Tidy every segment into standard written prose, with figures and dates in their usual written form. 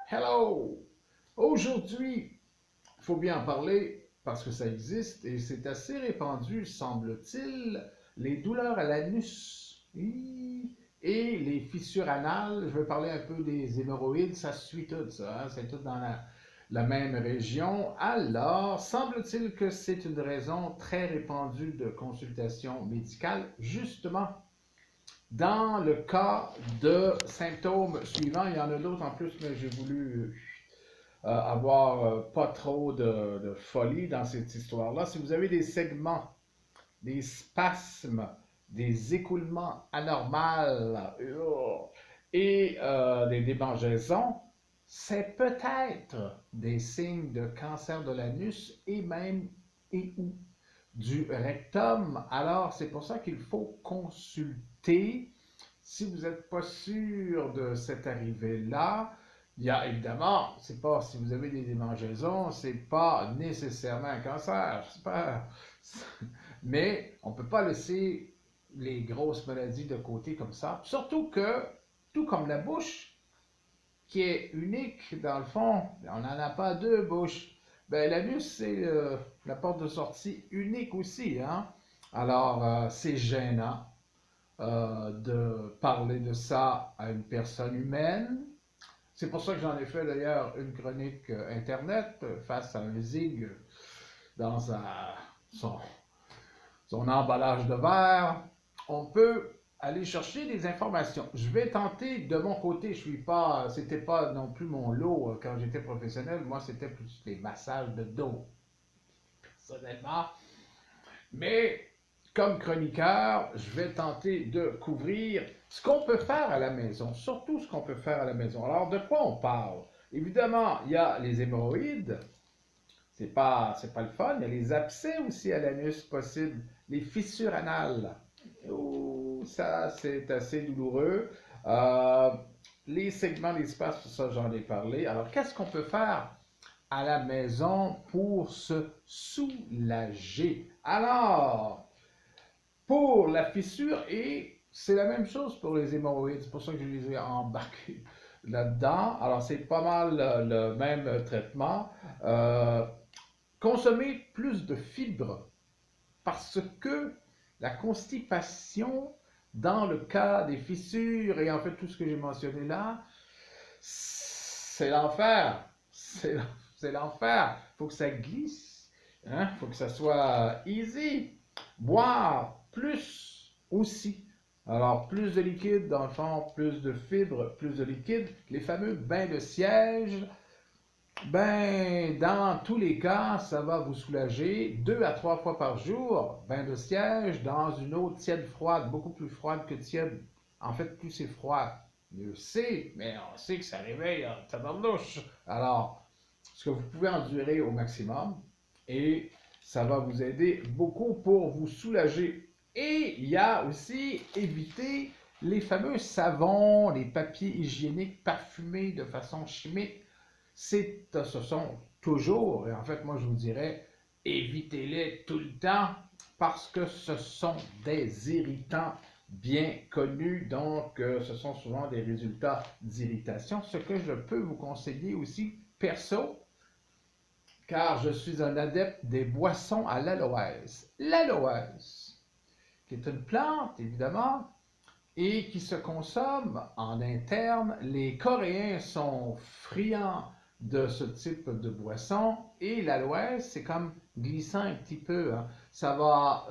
Hello! Aujourd'hui, il faut bien en parler parce que ça existe et c'est assez répandu, semble-t-il, les douleurs à l'anus et les fissures anales. Je vais parler un peu des hémorroïdes, ça suit tout ça, hein, c'est tout dans la même région. Alors, semble-t-il que c'est une raison très répandue de consultation médicale, justement dans le cas de symptômes suivants. Il y en a d'autres en plus, mais j'ai voulu avoir pas trop de folie dans cette histoire-là. Si vous avez des segments, des spasmes, des écoulements anormaux et des démangeaisons, c'est peut-être des signes de cancer de l'anus et même et ou du rectum. Alors, c'est pour ça qu'il faut consulter. Si vous n'êtes pas sûr de cette arrivée-là, il y a évidemment, c'est pas si vous avez des démangeaisons, c'est pas nécessairement un cancer, j'espère. Mais on ne peut pas laisser les grosses maladies de côté comme ça. Surtout que, tout comme la bouche, qui est unique dans le fond, on n'en a pas deux bouches. Ben, l'anus, c'est la porte de sortie unique aussi, hein? Alors, c'est gênant de parler de ça à une personne humaine. C'est pour ça que j'en ai fait d'ailleurs une chronique internet face à un zig dans son, son emballage de verre. On peut aller chercher des informations. Je vais tenter de mon côté, je suis pas, c'était pas non plus mon lot quand j'étais professionnel. Moi, c'était plus les massages de dos, personnellement. Mais comme chroniqueur, je vais tenter de couvrir ce qu'on peut faire à la maison, surtout ce qu'on peut faire à la maison. Alors, de quoi on parle? Évidemment, il y a les hémorroïdes, c'est pas le fun. Il y a les abcès aussi à l'anus possible, les fissures anales. Ouh, ça, c'est assez douloureux. Euh, les segments d'espace, tout ça, j'en ai parlé. Alors, qu'est-ce qu'on peut faire à la maison pour se soulager? Alors, pour la fissure, et c'est la même chose pour les hémorroïdes, c'est pour ça que je les ai embarqués là-dedans. Alors, c'est pas mal le même traitement. Euh, Consommer plus de fibres parce que la constipation, dans le cas des fissures et en fait tout ce que j'ai mentionné là, c'est l'enfer. C'est l'enfer. Il faut que ça glisse. Hein? Il faut que ça soit easy. Boire plus aussi. Alors, plus de liquide, dans le fond, plus de fibres, plus de liquide. Les fameux bains de siège, ben, dans tous les cas, ça va vous soulager 2 à 3 fois par jour. Bain de siège dans une eau tiède froide, beaucoup plus froide que tiède. En fait, plus c'est froid, mieux c'est, mais on sait que ça réveille en tabarnouche. Alors, ce que vous pouvez endurer au maximum et ça va vous aider beaucoup pour vous soulager. Et il y a aussi éviter les fameux savons, les papiers hygiéniques parfumés de façon chimique. Ce sont toujours, et en fait, moi je vous dirais, évitez-les tout le temps parce que ce sont des irritants bien connus, donc ce sont souvent des résultats d'irritation. Ce que je peux vous conseiller aussi, perso, car je suis un adepte des boissons à l'aloès. L'aloès, qui est une plante, évidemment, et qui se consomme en interne. Les Coréens sont friands de ce type de boisson et l'aloès, c'est comme glissant un petit peu, hein. Ça va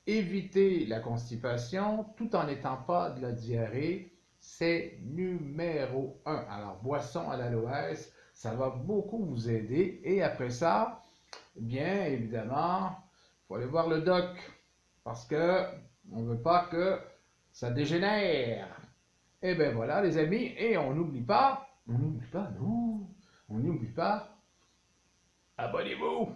éviter la constipation tout en n'étant pas de la diarrhée. C'est numéro un. Alors, boisson à l'aloès, ça va beaucoup vous aider. Et après ça, bien évidemment, il faut aller voir le doc parce que on ne veut pas que ça dégénère. Et ben voilà, les amis, et on n'oublie pas, non, on n'oublie pas, abonnez-vous.